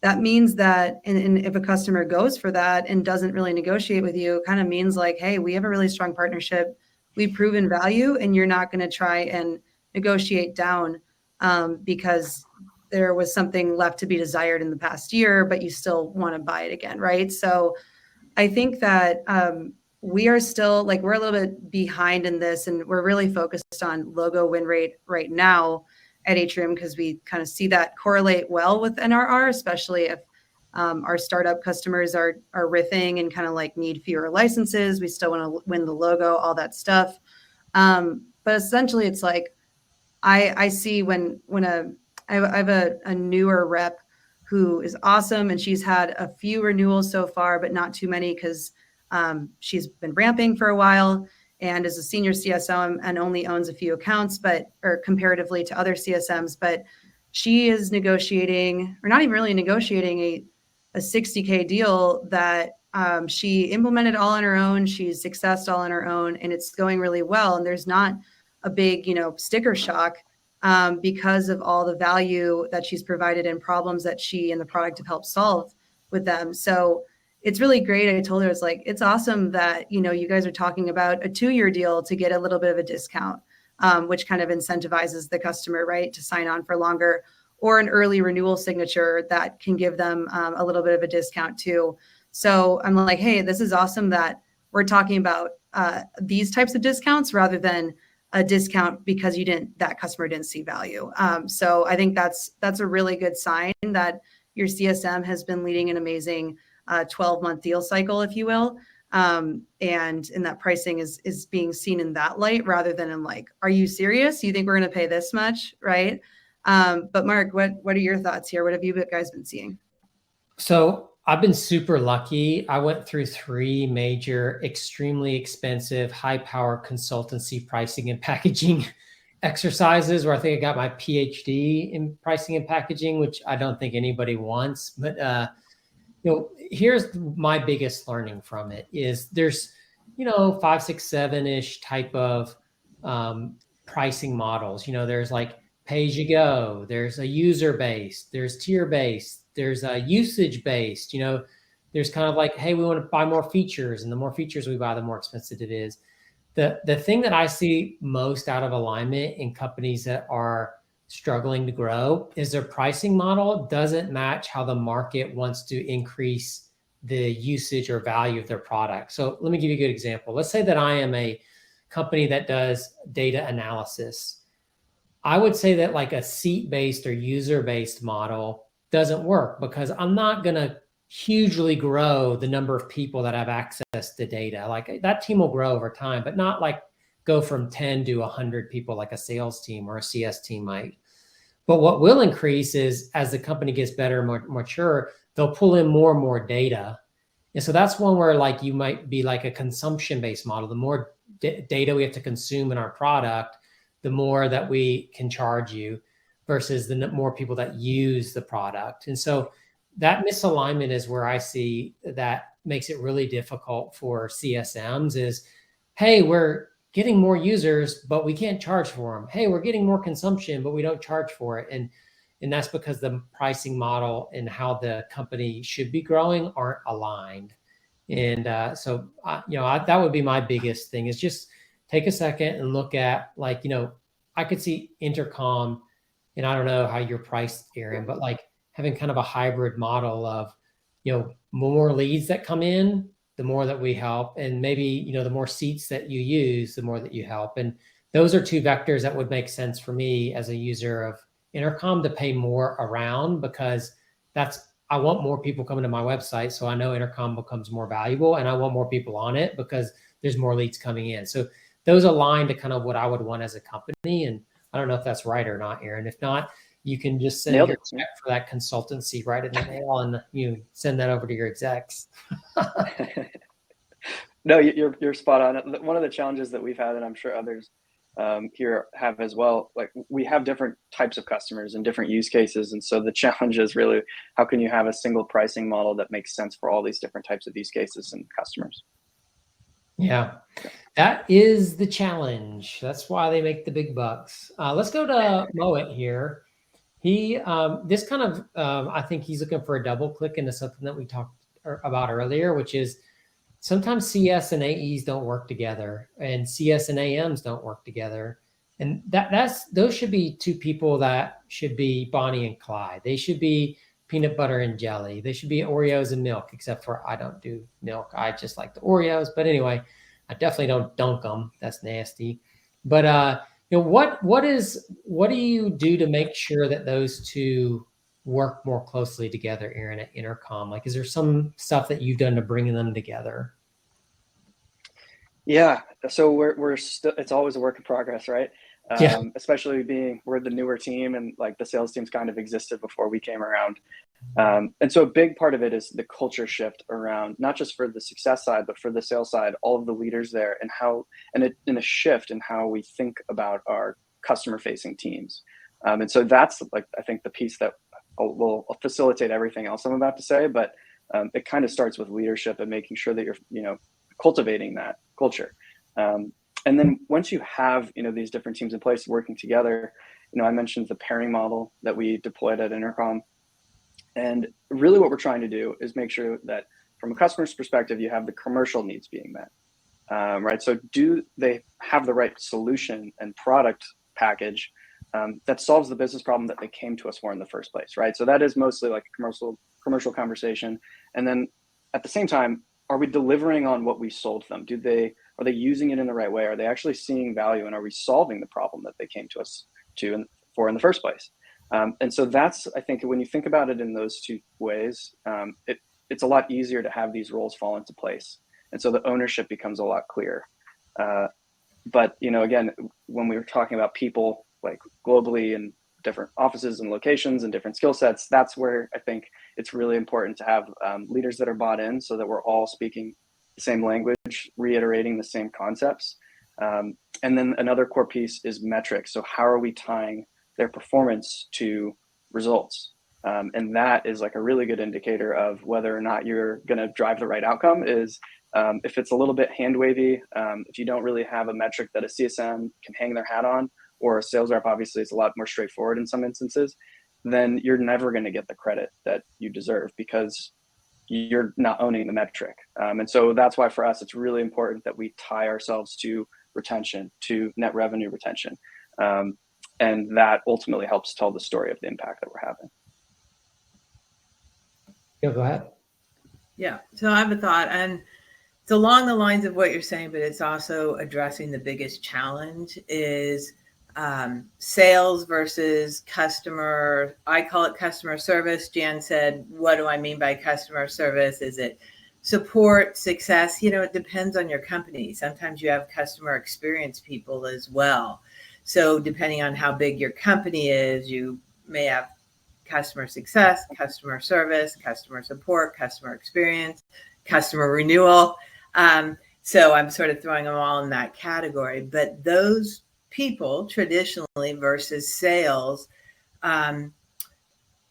that means that, and if a customer goes for that and doesn't really negotiate with you, it kind of means like, hey, we have a really strong partnership, we've proven value, and you're not going to try and negotiate down because there was something left to be desired in the past year, but you still want to buy it again, right? So I think that we are still we're a little bit behind in this, and we're really focused on logo win rate right now at Atrium because we kind of see that correlate well with NRR, especially if our startup customers are riffing and kind of need fewer licenses. We still want to win the logo, all that stuff. But essentially, it's I see when I have a newer rep who is awesome, and she's had a few renewals so far, but not too many because she's been ramping for a while and is a senior CSM and only owns a few accounts, or comparatively to other CSMs, but she is negotiating, or not even really negotiating, a $60K deal that she implemented all on her own. She's successed all on her own, and it's going really well. And there's not a big, sticker shock because of all the value that she's provided and problems that she and the product have helped solve with them. So it's really great. I told her, it's like, it's awesome that, you guys are talking about a 2-year deal to get a little bit of a discount, which kind of incentivizes the customer, right, to sign on for longer, or an early renewal signature that can give them a little bit of a discount too. So I'm like, hey, this is awesome that we're talking about these types of discounts rather than a discount because that customer didn't see value. So I think that's a really good sign that your CSM has been leading an amazing 12-month deal cycle, if you will. And that pricing is being seen in that light rather than in like, are you serious? You think we're going to pay this much, right? But Mark, what are your thoughts here? What have you guys been seeing? So I've been super lucky. I went through 3 major, extremely expensive, high-power consultancy pricing and packaging exercises where I think I got my PhD in pricing and packaging, which I don't think anybody wants. But here's my biggest learning from it is there's 5, 6, 7-ish type of pricing models. There's like pay as you go, there's a user based, there's tier based, there's a usage based. There's kind of like, hey, we want to buy more features, and the more features we buy, the more expensive it is. The thing that I see most out of alignment in companies that are struggling to grow is their pricing model doesn't match how the market wants to increase the usage or value of their product. So let me give you a good example. Let's say that I am a company that does data analysis. I would say that like a seat-based or user-based model doesn't work because I'm not going to hugely grow the number of people that have access to data. Like that team will grow over time, but not like go from 10 to 100 people like a sales team or a CS team might. But what will increase is as the company gets better and more mature, they'll pull in more and more data. And so that's one where like you might be like a consumption-based model. The more data we have to consume in our product, the more that we can charge you versus the more people that use the product. And so that misalignment is where I see that makes it really difficult for CSMs is, hey, we're getting more users, but we can't charge for them. Hey, we're getting more consumption, but we don't charge for it. And that's because the pricing model and how the company should be growing aren't aligned. And so that would be my biggest thing is just take a second and look at like, I could see Intercom, and I don't know how you're priced, Aaron, but like having kind of a hybrid model of, more leads that come in, the more that we help, and maybe, the more seats that you use, the more that you help. And those are 2 vectors that would make sense for me as a user of Intercom to pay more around because I want more people coming to my website. So I know Intercom becomes more valuable and I want more people on it because there's more leads coming in. So those align to kind of what I would want as a company. And I don't know if that's right or not, Aaron. If not, you can just send your check for that consultancy right in the mail and you send that over to your execs. No, you're spot on. One of the challenges that we've had, and I'm sure others here have as well, like we have different types of customers and different use cases. And so the challenge is really, how can you have a single pricing model that makes sense for all these different types of use cases and customers? Yeah, that is the challenge. That's why they make the big bucks. Let's go to Moet here. He, this kind of, I think he's looking for a double click into something that we talked about earlier, which is sometimes CS and AEs don't work together and CS and AMs don't work together. And those should be 2 people that should be Bonnie and Clyde. They should be peanut butter and jelly. They should be Oreos and milk, except for I don't do milk. I just like the Oreos. But anyway, I definitely don't dunk them. That's nasty. But what do you do to make sure that those 2 work more closely together, Aaron, at Intercom? Like, is there some stuff that you've done to bring them together? Yeah, so we're still, it's always a work in progress, right? Yeah. Especially we're the newer team and like the sales teams kind of existed before we came around. And so a big part of it is the culture shift around, not just for the success side, but for the sales side, all of the leaders there and a shift in how we think about our customer facing teams. And so that's like, I think the piece that will facilitate everything else I'm about to say, but it kind of starts with leadership and making sure that you're, cultivating that culture. And then once you have, these different teams in place working together, I mentioned the pairing model that we deployed at Intercom. And really what we're trying to do is make sure that from a customer's perspective, you have the commercial needs being met, right? So do they have the right solution and product package that solves the business problem that they came to us for in the first place, right? So that is mostly like a commercial conversation. And then at the same time, are we delivering on what we sold them? Are they using it in the right way? Are they actually seeing value, and are we solving the problem that they came to us for in the first place? And so that's, I think, when you think about it in those two ways, it's a lot easier to have these roles fall into place. And so the ownership becomes a lot clearer. But, again, when we were talking about people like globally in different offices and locations and different skill sets, that's where I think it's really important to have leaders that are bought in, so that we're all speaking the same language, reiterating the same concepts. And then another core piece is metrics. So how are we tying their performance to results? And that is like a really good indicator of whether or not you're going to drive the right outcome. Is if it's a little bit hand wavy, if you don't really have a metric that a CSM can hang their hat on, or a sales rep, obviously it's a lot more straightforward in some instances, then you're never going to get the credit that you deserve, because you're not owning the metric. And so that's why for us, it's really important that we tie ourselves to retention, to net revenue retention. And that ultimately helps tell the story of the impact that we're having. Yeah, go ahead. Yeah. So I have a thought, and it's along the lines of what you're saying, but it's also addressing the biggest challenge is sales versus customer. I call it customer service. Jan said, what do I mean by customer service? Is it support, success? It depends on your company. Sometimes you have customer experience people as well. So depending on how big your company is, you may have customer success, customer service, customer support, customer experience, customer renewal. So I'm sort of throwing them all in that category. But those people traditionally versus sales,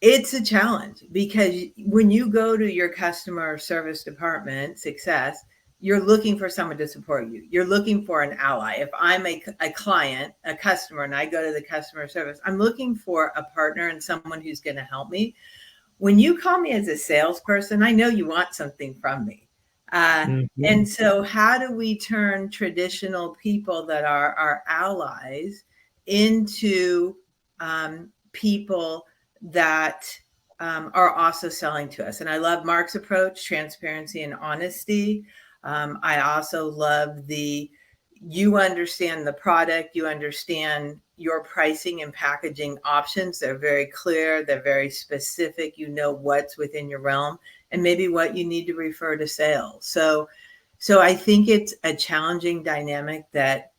it's a challenge, because when you go to your customer service department, success, you're looking for someone to support you. You're looking for an ally. If I'm a client, a customer, and I go to the customer service, I'm looking for a partner and someone who's going to help me. When you call me as a salesperson, I know you want something from me. And so how do we turn traditional people that are our allies into people that are also selling to us? And I love Mark's approach, transparency and honesty. I also love you understand the product, you understand your pricing and packaging options. They're very clear, they're very specific. You know what's within your realm and maybe what you need to refer to sales. So I think it's a challenging dynamic that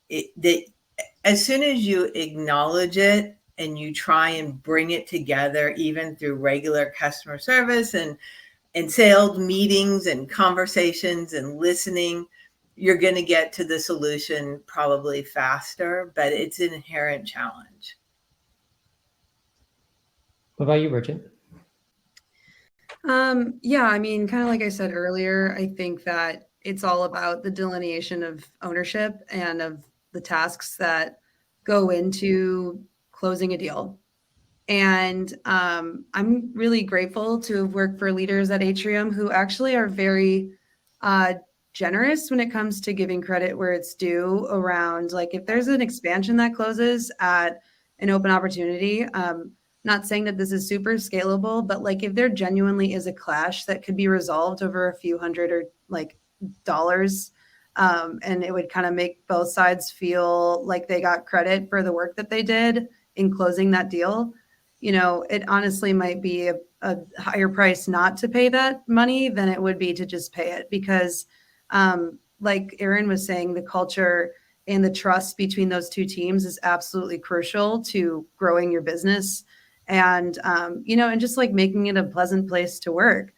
as soon as you acknowledge it and you try and bring it together, even through regular customer service and sales meetings and conversations and listening, you're going to get to the solution probably faster, but it's an inherent challenge. What about you, Bridget? Yeah, I mean, kind of like I said earlier, I think that it's all about the delineation of ownership and of the tasks that go into closing a deal. And I'm really grateful to have worked for leaders at Atrium who actually are very generous when it comes to giving credit where it's due around, like, if there's an expansion that closes at an open opportunity, not saying that this is super scalable, but like if there genuinely is a clash that could be resolved over a few hundred or like dollars, and it would kind of make both sides feel like they got credit for the work that they did in closing that deal, it honestly might be a higher price not to pay that money than it would be to just pay it, because like Aaron was saying, the culture and the trust between those two teams is absolutely crucial to growing your business and, and just like making it a pleasant place to work.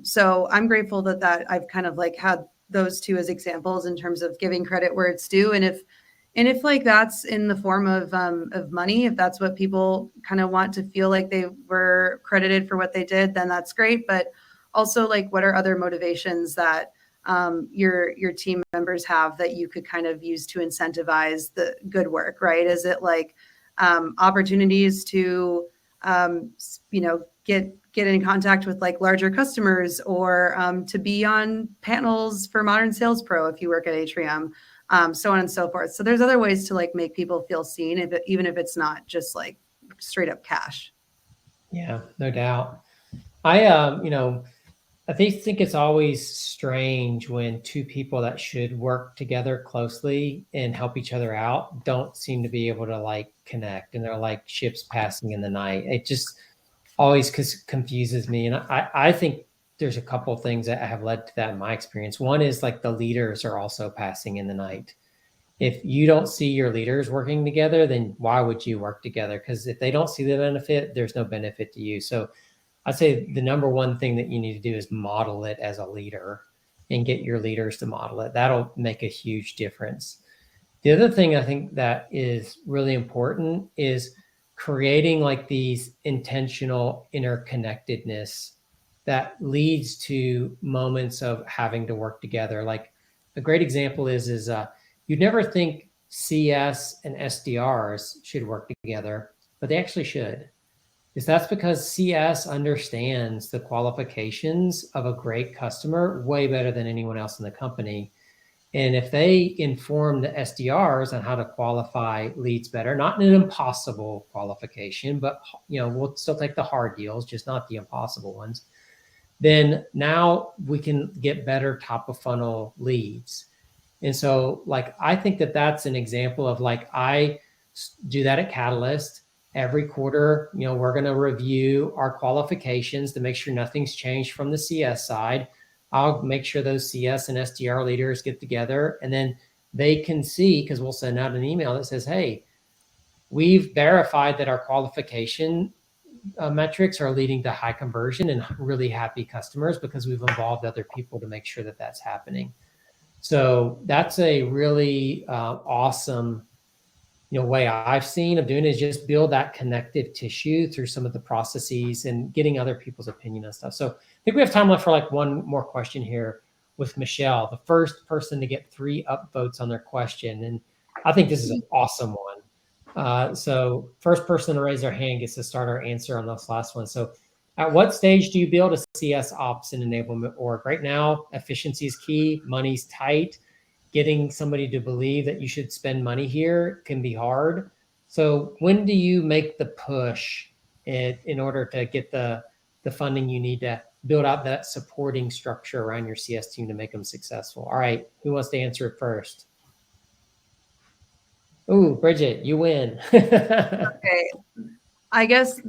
So I'm grateful that I've kind of like had those two as examples in terms of giving credit where it's due. And if like that's in the form of money, if that's what people kind of want to feel like they were credited for what they did, then that's great. But also, like, what are other motivations that your team members have that you could kind of use to incentivize the good work, right? Is it like opportunities to, get in contact with like larger customers, or to be on panels for Modern Sales Pro if you work at Atrium, so on and so forth. So there's other ways to like make people feel seen, even if it's not just like straight up cash. Yeah, no doubt. I think it's always strange when two people that should work together closely and help each other out don't seem to be able to like connect, and they're like ships passing in the night. It just always confuses me. And I think there's a couple of things that have led to that in my experience. One is like the leaders are also passing in the night. If you don't see your leaders working together, then why would you work together? Because if they don't see the benefit, there's no benefit to you. So I'd say the number one thing that you need to do is model it as a leader and get your leaders to model it. That'll make a huge difference. The other thing I think that is really important is creating like these intentional interconnectedness that leads to moments of having to work together. Like a great example is you'd never think CS and SDRs should work together, but they actually should. That's because CS understands the qualifications of a great customer way better than anyone else in the company. And if they inform the SDRs on how to qualify leads better, not in an impossible qualification, but we'll still take the hard deals, just not the impossible ones, then now we can get better top of funnel leads. And so like, I think that that's an example of like, I do that at Catalyst. Every quarter, we're going to review our qualifications to make sure nothing's changed from the CS side. I'll make sure those CS and SDR leaders get together, and then they can see, because we'll send out an email that says, hey, we've verified that our qualification metrics are leading to high conversion and really happy customers because we've involved other people to make sure that that's happening. So that's a really awesome way I've seen of doing it, is just build that connective tissue through some of the processes and getting other people's opinion and stuff. So I think we have time left for like one more question here with Michelle, the first person to get 3 upvotes on their question. And I think this is an awesome one. So first person to raise their hand gets to start our answer on this last one. So at what stage do you build a CS ops and enablement org? Right now, efficiency is key, money's tight. Getting somebody to believe that you should spend money here can be hard. So when do you make the push in order to get the funding you need to build out that supporting structure around your CS team to make them successful? All right, who wants to answer it first? Ooh, Bridget, you win. Okay. I guess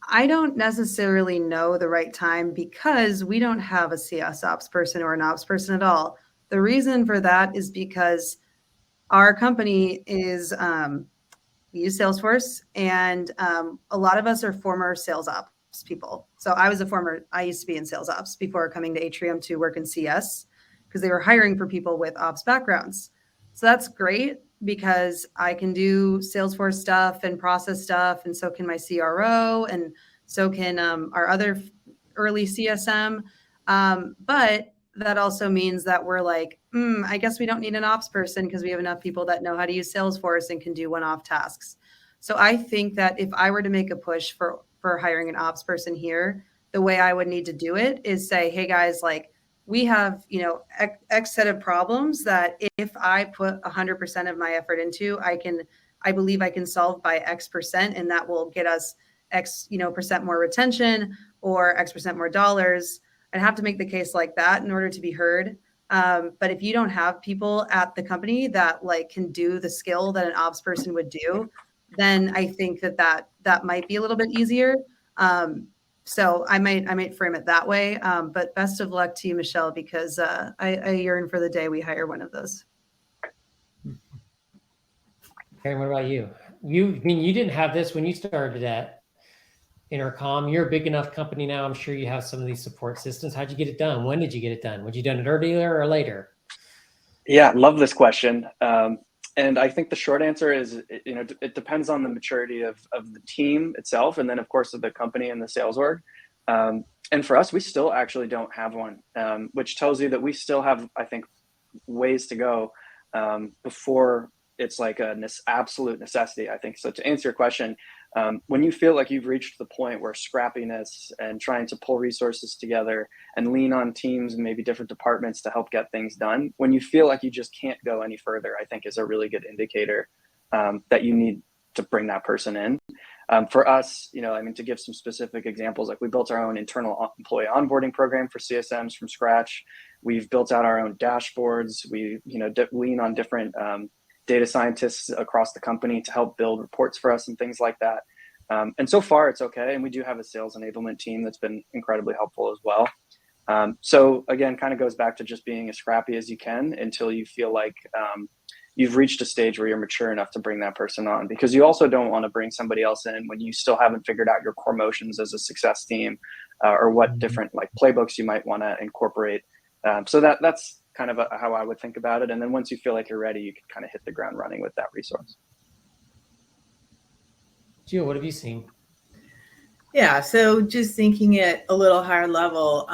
I don't necessarily know the right time because we don't have a CS ops person or an ops person at all. The reason for that is because our company is, we use Salesforce, and a lot of us are former sales ops people. So I used to be in sales ops before coming to Atrium to work in CS, because they were hiring for people with ops backgrounds. So that's great because I can do Salesforce stuff and process stuff, and so can my CRO, and so can our other early CSM. But that also means that we're like, I guess we don't need an ops person because we have enough people that know how to use Salesforce and can do one-off tasks. So I think that if I were to make a push for hiring an ops person here, the way I would need to do it is say, hey guys, like we have, X set of problems that if I put 100% of my effort into, I believe I can solve by X%, and that will get us X, percent more retention or X% more dollars. I'd have to make the case like that in order to be heard. But if you don't have people at the company that like can do the skill that an ops person would do, then I think that might be a little bit easier. So I might frame it that way. But best of luck to you, Michelle, because I yearn for the day we hire one of those. Karen, what about you? You didn't have this when you started at Intercom. You're a big enough company now. I'm sure you have some of these support systems. How'd you get it done? When did you get it done? Would you done it earlier or later? Yeah, love this question. And I think the short answer is, it depends on the maturity of the team itself, and then of course of the company and the sales org. And for us, we still actually don't have one, which tells you that we still have, I think, ways to go before it's like a absolute necessity, I think. So to answer your question, when you feel like you've reached the point where scrappiness and trying to pull resources together and lean on teams and maybe different departments to help get things done, when you feel like you just can't go any further, I think is a really good indicator that you need to bring that person in. For us, I mean, to give some specific examples, like we built our own internal employee onboarding program for CSMs from scratch. We've built out our own dashboards. We, lean on different data scientists across the company to help build reports for us and things like that. And so far, it's okay. And we do have a sales enablement team that's been incredibly helpful as well. So again, kind of goes back to just being as scrappy as you can until you feel like you've reached a stage where you're mature enough to bring that person on, because you also don't want to bring somebody else in when you still haven't figured out your core motions as a success team, or what different like playbooks you might want to incorporate. So that's kind of how I would think about it. And then once you feel like you're ready, you can kind of hit the ground running with that resource. Jill, what have you seen? Yeah, so just thinking at a little higher level,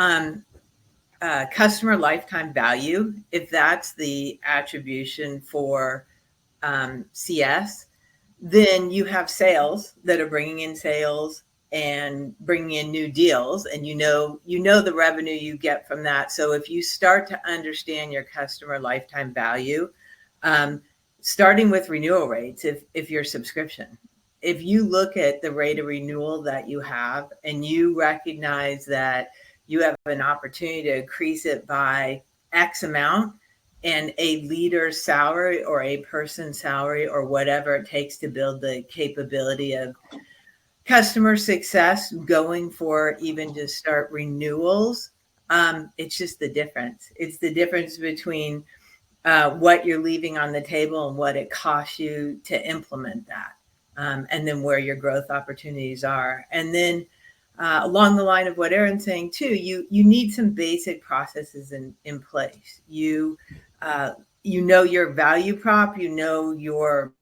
customer lifetime value, if that's the attribution for CS, then you have sales that are bringing in sales and bringing in new deals, and you know the revenue you get from that. So if you start to understand your customer lifetime value, starting with renewal rates, if you're subscription, if you look at the rate of renewal that you have and you recognize that you have an opportunity to increase it by X amount, and a leader's salary or a person's salary or whatever it takes to build the capability of customer success going for even just start renewals, it's just the difference. It's the difference between what you're leaving on the table and what it costs you to implement that, and then where your growth opportunities are. And then along the line of what Aaron's saying too, you need some basic processes in place. You know your value prop, you know your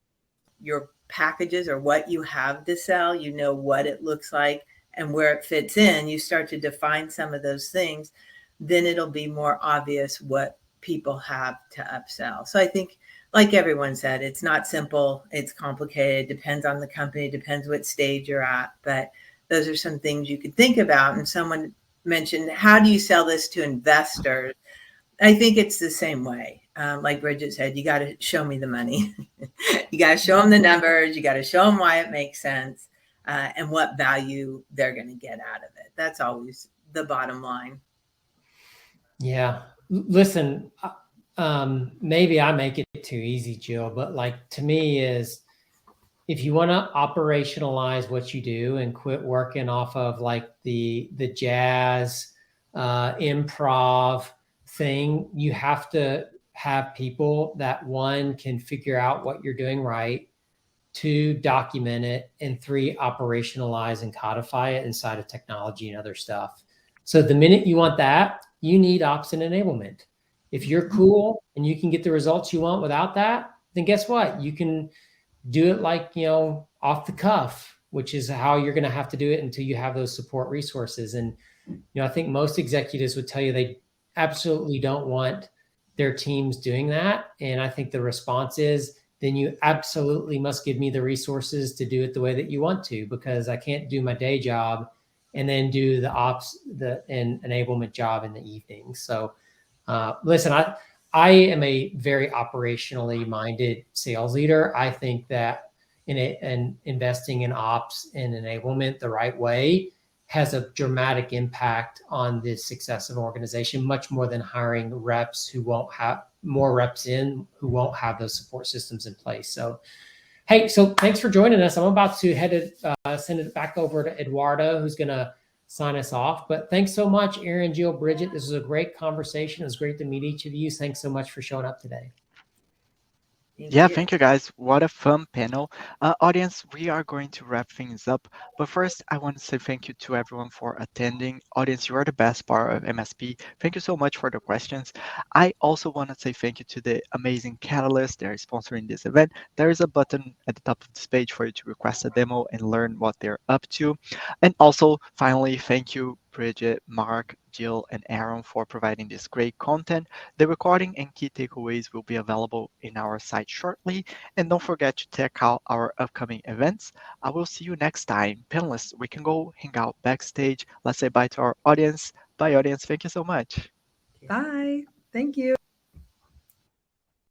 packages or what you have to sell, you know what it looks like and where it fits in. You start to define some of those things, then it'll be more obvious what people have to upsell. So I think, like everyone said, it's not simple, it's complicated, depends on the company, depends what stage you're at, but those are some things you could think about. And someone mentioned, how do you sell this to investors? I think it's the same way. Like Bridget said, you got to show me the money. You got to show them the numbers. You got to show them why it makes sense, and what value they're going to get out of it. That's always the bottom line. Yeah. Listen, maybe I make it too easy, Jill, but like to me is, if you want to operationalize what you do and quit working off of like the jazz improv thing, you have to have people that, one, can figure out what you're doing right, two, document it, and three, operationalize and codify it inside of technology and other stuff. So the minute you want that, you need ops and enablement. If you're cool and you can get the results you want without that, then guess what? You can do it like, off the cuff, which is how you're going to have to do it until you have those support resources. And, I think most executives would tell you they absolutely don't want their teams doing that. And I think the response is, then you absolutely must give me the resources to do it the way that you want to, because I can't do my day job and then do the ops and enablement job in the evening. So listen, I am a very operationally minded sales leader. I think that in investing in ops and enablement the right way has a dramatic impact on the success of an organization, much more than hiring reps who won't have who won't have those support systems in place. So, hey, so thanks for joining us. I'm about to send it back over to Eduardo, who's going to sign us off. But thanks so much, Aaron, Jill, Bridget. This was a great conversation. It was great to meet each of you. Thanks so much for showing up today. Thank you guys. What a fun panel. Audience, we are going to wrap things up. But first, I want to say thank you to everyone for attending. Audience, you are the best part of MSP. Thank you so much for the questions. I also want to say thank you to the amazing Catalyst. They're sponsoring this event. There is a button at the top of this page for you to request a demo and learn what they're up to. And also, finally, thank you, Bridget, Mark, Jill, and Aaron for providing this great content. The recording and key takeaways will be available in our site shortly. And don't forget to check out our upcoming events. I will see you next time. Panelists, we can go hang out backstage. Let's say bye to our audience. Bye, audience. Thank you so much. Bye. Thank you.